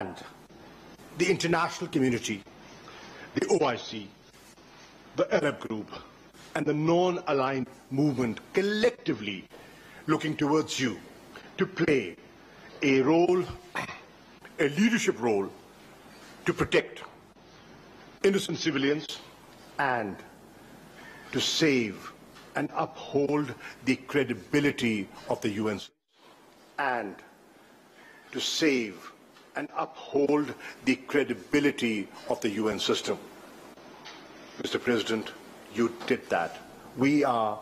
and the international community, the OIC, the Arab group, and the non-aligned movement collectively looking towards you to play a role, a leadership role, to protect innocent civilians and to save and uphold the credibility of the UN and to save and uphold the credibility of the UN system. Mr. President, you did that. We are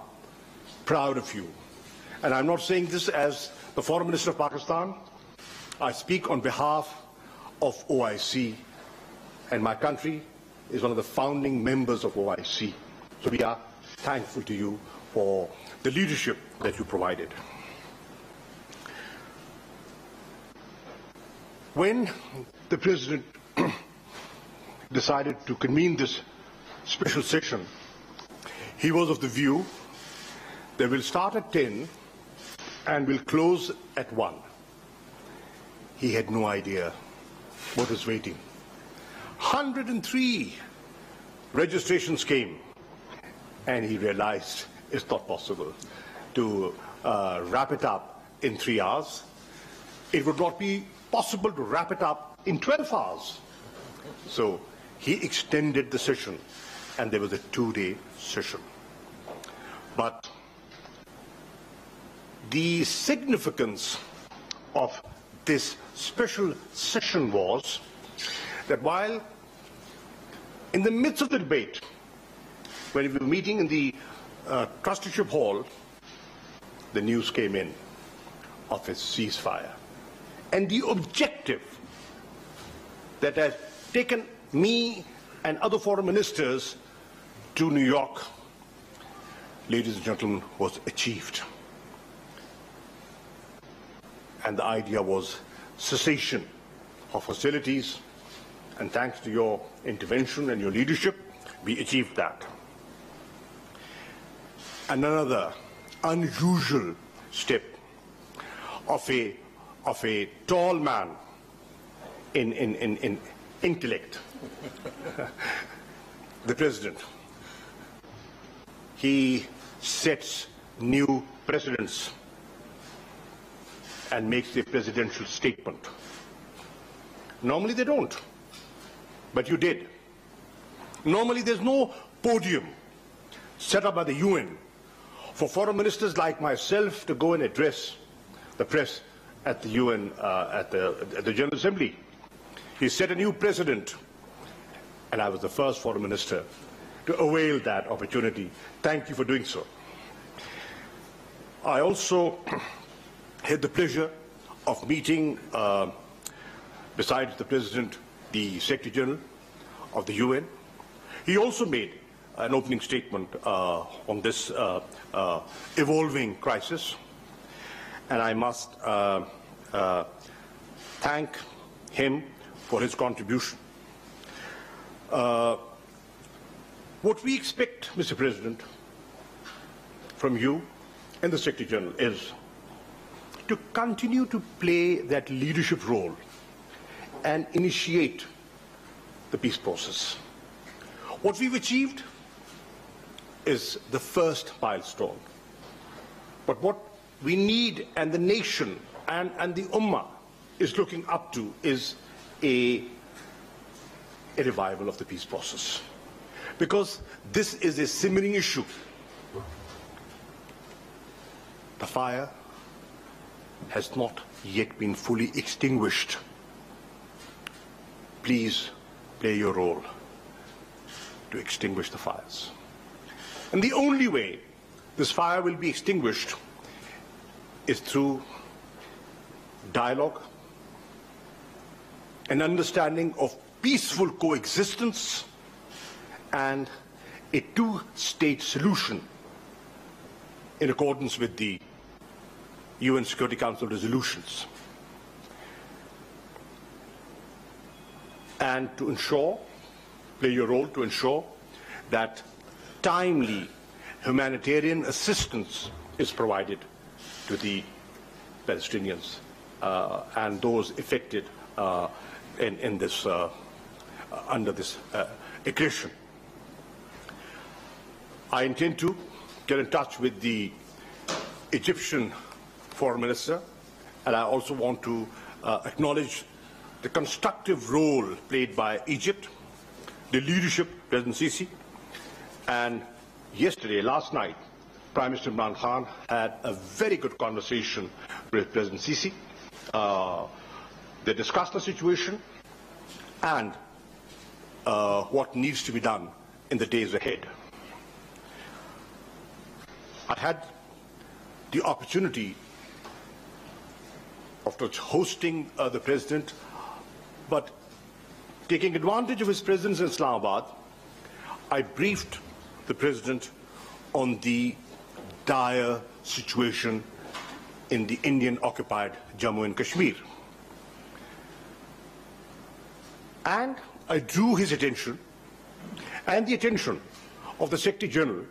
proud of you. And I'm not saying this as the Foreign Minister of Pakistan. I speak on behalf of OIC, and my country is one of the founding members of OIC. So we are thankful to you for the leadership that you provided. When the President decided to convene this special session, he was of the view that we'll start at 10 and we'll close at 1. He had no idea what was waiting. 103 registrations came, and he realized it's not possible to wrap it up in 3 hours. It would not be possible to wrap it up in 12 hours. So he extended the session, and there was a 2-day session. But the significance of this special session was that while in the midst of the debate, when we were meeting in the trusteeship hall, the news came in of a ceasefire. And the objective that had taken me and other foreign ministers to New York, ladies and gentlemen, was achieved. And the idea was cessation of hostilities, and thanks to your intervention and your leadership, we achieved that. And another unusual step of a tall man in intellect, the President. He sets new precedents and makes a presidential statement. Normally they don't, but you did. Normally there's no podium set up by the UN for foreign ministers like myself to go and address the press at the UN, at the General Assembly. He set a new precedent, and I was the first foreign minister to avail that opportunity. Thank you for doing so. I also had the pleasure of meeting, besides the President, the Secretary General of the UN. He also made an opening statement on this evolving crisis, and I must thank him for his contribution. What we expect, Mr. President, from you and the Secretary General is to continue to play that leadership role and initiate the peace process. What we've achieved is the first milestone. But what we need, and the nation and the Ummah is looking up to, is a revival of the peace process. Because this is a simmering issue. The fire has not yet been fully extinguished. Please play your role to extinguish the fires. And the only way this fire will be extinguished is through dialogue, an understanding of peaceful coexistence, and a two-state solution in accordance with the UN Security Council resolutions. And to ensure, play your role to ensure that timely humanitarian assistance is provided to the Palestinians and those affected in this under this aggression. I intend to get in touch with the Egyptian Foreign Minister, and I also want to acknowledge the constructive role played by Egypt, the leadership, President Sisi, and last night, Prime Minister Imran Khan had a very good conversation with President Sisi. They discussed the situation and what needs to be done in the days ahead. I had the opportunity of hosting the President, but taking advantage of his presence in Islamabad, I briefed the President on the dire situation in the Indian-occupied Jammu and Kashmir. And I drew his attention and the attention of the Secretary General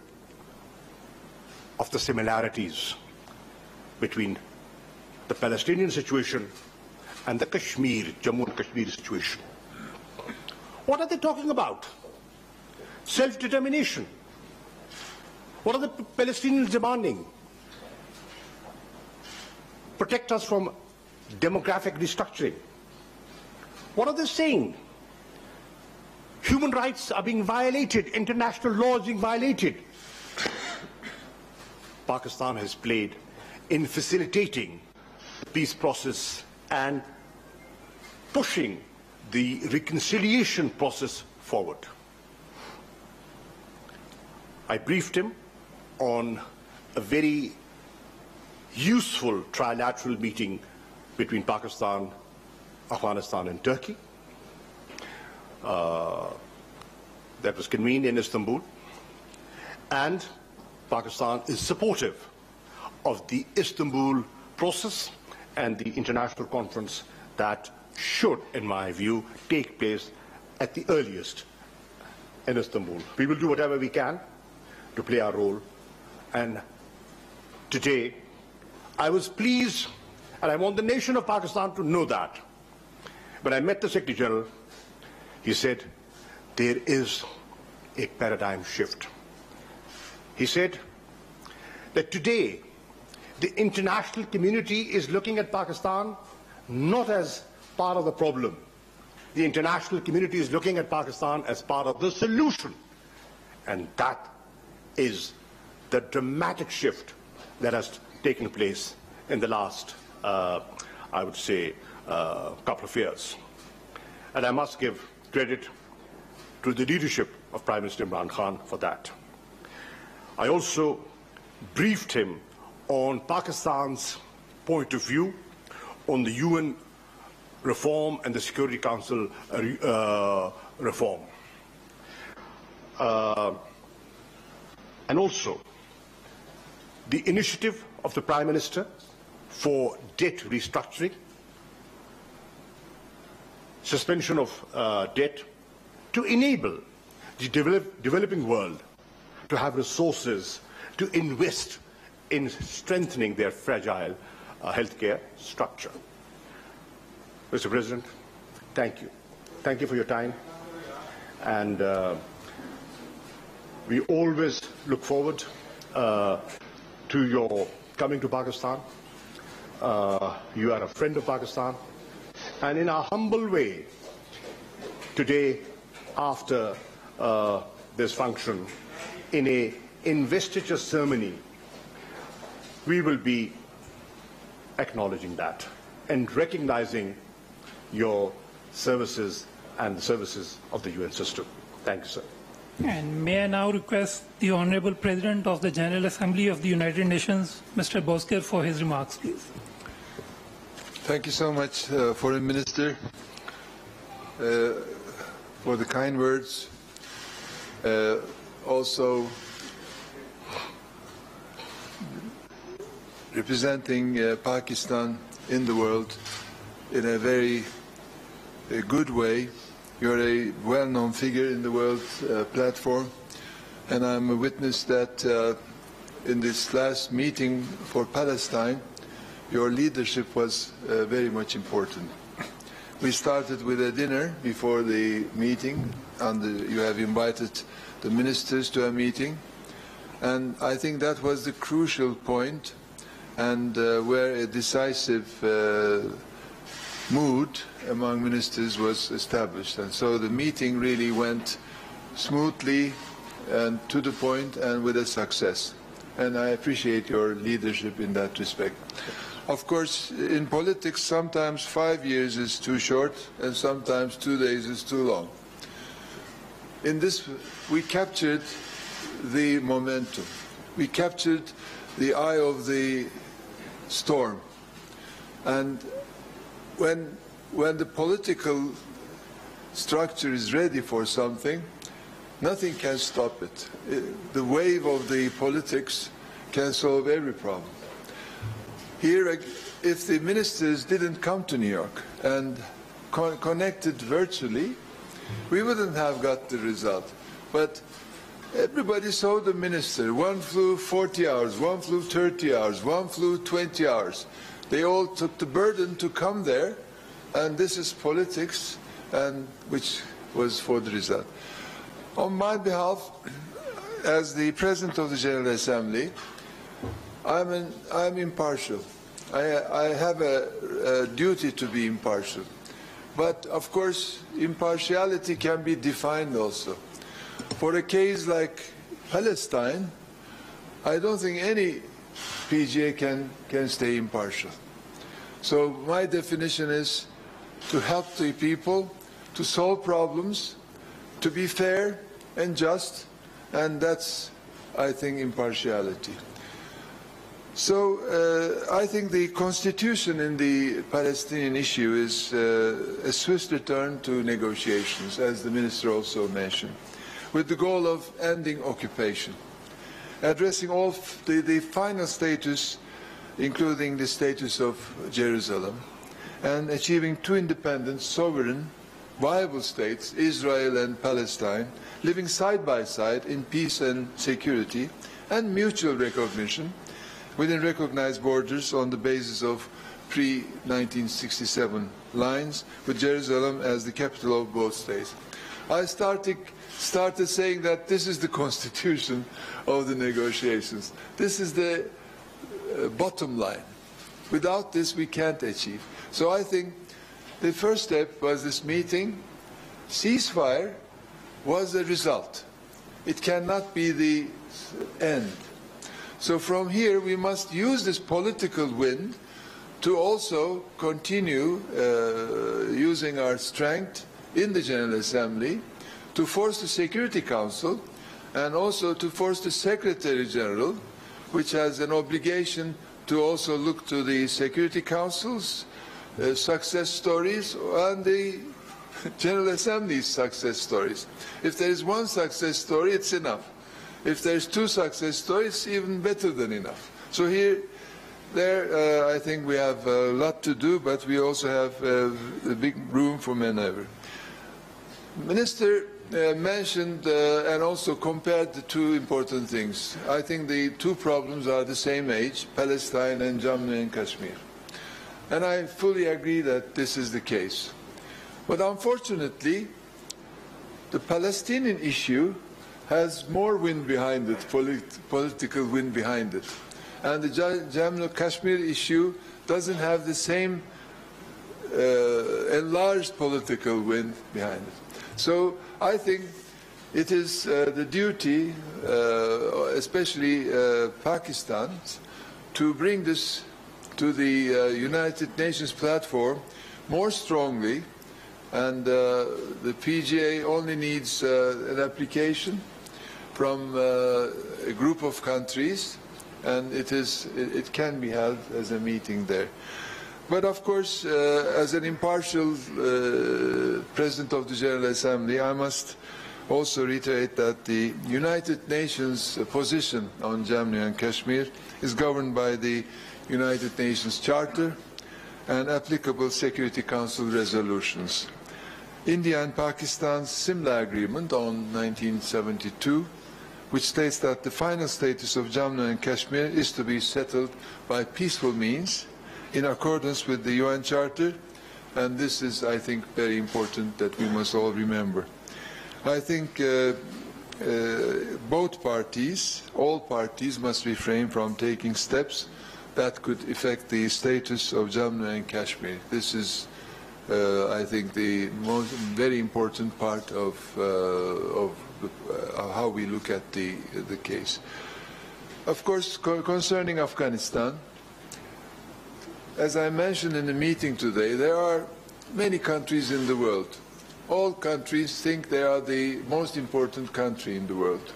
of the similarities between the Palestinian situation and the Jammu and Kashmir situation. What are they talking about? Self-determination. What are the Palestinians demanding? Protect us from demographic restructuring. What are they saying? Human rights are being violated, international law is being violated. Pakistan has played in facilitating the peace process and pushing the reconciliation process forward. I briefed him on a very useful trilateral meeting between Pakistan, Afghanistan and Turkey that was convened in Istanbul, and Pakistan is supportive of the Istanbul process and the international conference that should, in my view, take place at the earliest in Istanbul. We will do whatever we can to play our role, and today I was pleased, and I want the nation of Pakistan to know that. When I met the Secretary General, he said, there is a paradigm shift. He said that today the international community is looking at Pakistan not as part of the problem. The international community is looking at Pakistan as part of the solution. And that is the dramatic shift that has taken place in the last, I would say, couple of years. And I must give credit to the leadership of Prime Minister Imran Khan for that. I also briefed him on Pakistan's point of view on the UN reform and the Security Council reform. And also the initiative of the Prime Minister for debt restructuring, suspension of debt, to enable the developing world to have resources to invest in strengthening their fragile healthcare structure. Mr. President, thank you. Thank you for your time. And we always look forward to your coming to Pakistan. You are a friend of Pakistan. And in a humble way, today, after this function, in a investiture ceremony, we will be acknowledging that and recognizing your services and the services of the UN system. Thank you, sir. And may I now request the Honorable President of the General Assembly of the United Nations, Mr. Bozkir, for his remarks, please. Thank you so much, Foreign Minister, for the kind words. Also, representing Pakistan in the world in a very good way. You're a well-known figure in the world platform, and I'm a witness that in this last meeting for Palestine, your leadership was very much important. We started with a dinner before the meeting, and you have invited the ministers to a meeting. And I think that was the crucial point, and where a decisive mood among ministers was established. And so the meeting really went smoothly and to the point and with a success. And I appreciate your leadership in that respect. Of course, in politics, sometimes 5 years is too short, and sometimes 2 days is too long. In this, we captured the momentum. We captured the eye of the storm. And when the political structure is ready for something, nothing can stop it. The wave of the politics can solve every problem. Here, if the ministers didn't come to New York and connected virtually, we wouldn't have got the result. But everybody saw the minister. One flew 40 hours, one flew 30 hours, one flew 20 hours. They all took the burden to come there, and this is politics, and which was for the result. On my behalf, as the President of the General Assembly, I'm impartial. I have a duty to be impartial. But, of course, impartiality can be defined also. For a case like Palestine, I don't think any PGA can stay impartial. So my definition is to help the people, to solve problems, to be fair and just, and that's, I think, impartiality. So I think the constitution in the Palestinian issue is a swift return to negotiations, as the minister also mentioned, with the goal of ending occupation, addressing all the final status, including the status of Jerusalem, and achieving two independent, sovereign, viable states, Israel and Palestine, living side by side in peace and security and mutual recognition within recognized borders on the basis of pre-1967 lines, with Jerusalem as the capital of both states. I started saying that this is the constitution of the negotiations. This is the bottom line. Without this, we can't achieve. So I think the first step was this meeting. Ceasefire was a result. It cannot be the end. So from here, we must use this political wind to also continue using our strength in the General Assembly to force the Security Council and also to force the Secretary General, which has an obligation to also look to the Security Council's success stories and the General Assembly's success stories. If there is one success story, it's enough. If there's two success stories, it's even better than enough. So I think we have a lot to do, but we also have a big room for maneuver. Minister mentioned and also compared the two important things. I think the two problems are the same age, Palestine and Jammu and Kashmir. And I fully agree that this is the case. But unfortunately, the Palestinian issue has more wind behind it, political wind behind it. And the Jammu and Kashmir issue doesn't have the same enlarged political wind behind it. So I think it is the duty, especially Pakistan, to bring this to the United Nations platform more strongly, and the PGA only needs an application from a group of countries, and it can be held as a meeting there. But of course, as an impartial President of the General Assembly, I must also reiterate that the United Nations position on Jammu and Kashmir is governed by the United Nations Charter and applicable Security Council resolutions. India and Pakistan's similar agreement on 1972, which states that the final status of Jammu and Kashmir is to be settled by peaceful means in accordance with the UN Charter And this is, I think, very important that we must all remember. I think both parties, all parties, must refrain from taking steps that could affect the status of Jammu and Kashmir. This is, I think, the very important part of how we look at the case. Of course, concerning Afghanistan, as I mentioned in the meeting today, there are many countries in the world. All countries think they are the most important country in the world.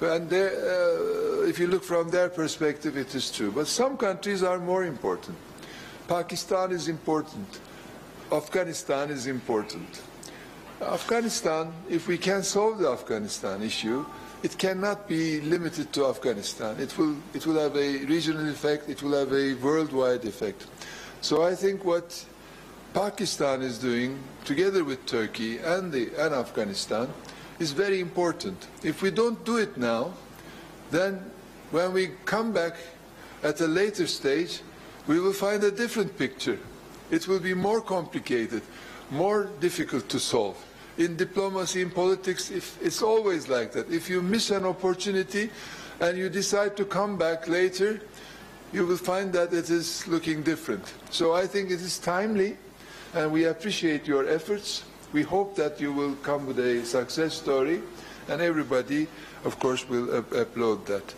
And if you look from their perspective, it is true. But some countries are more important. Pakistan is important. Afghanistan is important. Afghanistan, if we can solve the Afghanistan issue, it cannot be limited to Afghanistan. It will have a regional effect, it will have a worldwide effect. So I think what Pakistan is doing, together with Turkey and Afghanistan, is very important. If we don't do it now, then when we come back at a later stage, we will find a different picture. It will be more complicated, more difficult to solve. In diplomacy, in politics, it's always like that. If you miss an opportunity and you decide to come back later, you will find that it is looking different. So I think it is timely, and we appreciate your efforts. We hope that you will come with a success story, and everybody, of course, will applaud that.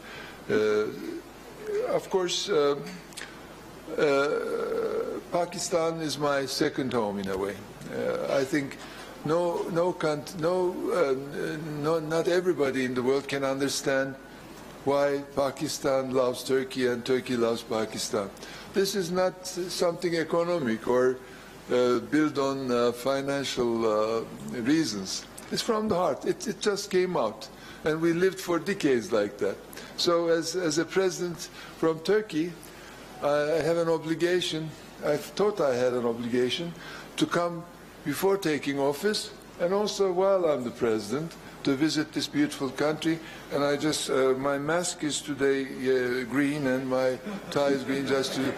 Of course, Pakistan is my second home in a way. I think not everybody in the world can understand why Pakistan loves Turkey and Turkey loves Pakistan. This is not something economic or built on financial reasons. It's from the heart. It just came out. And we lived for decades like that. So as a president from Turkey, I have an obligation, I thought I had an obligation to come before taking office and also while I'm the president to visit this beautiful country. And I just, my mask is today green and my tie is green just to,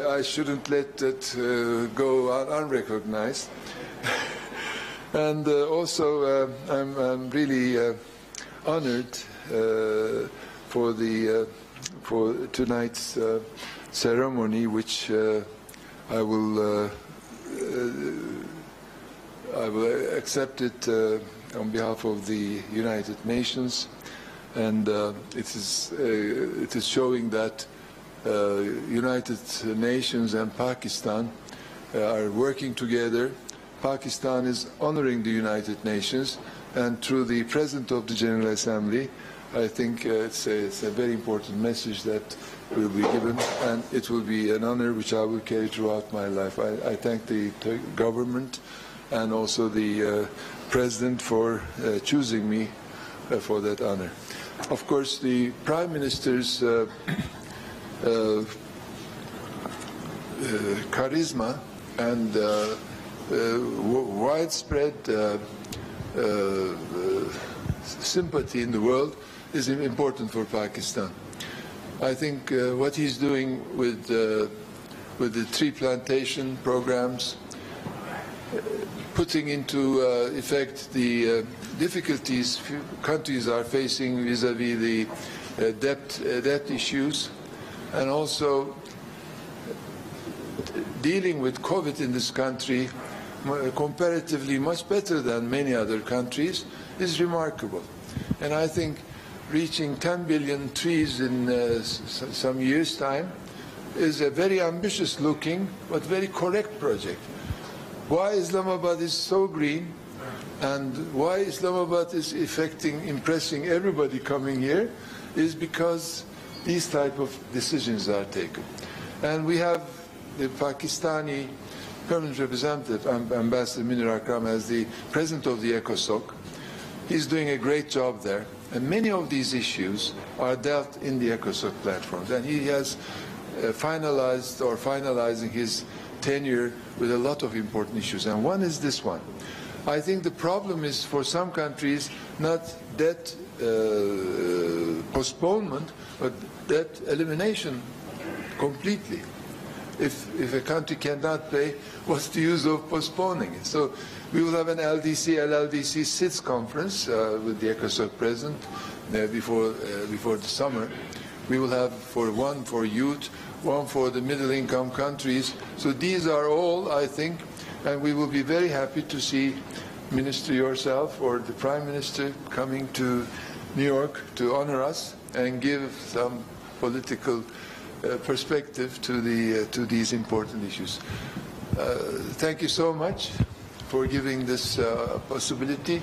I shouldn't let that go unrecognized. And also I'm really honored for tonight's ceremony, which I will accept it on behalf of the United Nations, and it is showing that United Nations and Pakistan are working together. Pakistan is honoring the United Nations, and through the President of the General Assembly, I think it's a very important message that will be given, and it will be an honor which I will carry throughout my life. I thank the government and also the President for choosing me for that honor. Of course, the Prime Minister's charisma and widespread sympathy in the world is important for Pakistan. I think what he's doing with the tree plantation programs, putting into effect the difficulties countries are facing vis-à-vis the debt issues, and also dealing with COVID in this country comparatively much better than many other countries, is remarkable. And I think reaching 10 billion trees in some years' time is a very ambitious looking but very correct project. Why Islamabad is so green and why Islamabad is impressing everybody coming here is because these type of decisions are taken. And we have the Pakistani permanent representative, Ambassador Minir Akram, as the president of the ECOSOC. He's doing a great job there. And many of these issues are dealt in the ECOSOC platforms. And he has finalized or finalizing his tenure with a lot of important issues. And one is this one. I think the problem is for some countries not debt postponement, but debt elimination completely. if a country cannot pay, what's the use of postponing it? So we will have an LLDC SITS conference with the ECOSOC president before the summer. We will have one for youth, one for the middle-income countries. So these are all, I think, and we will be very happy to see Minister yourself or the Prime Minister coming to New York to honor us and give some political perspective to these important issues. Thank you so much for giving this possibility.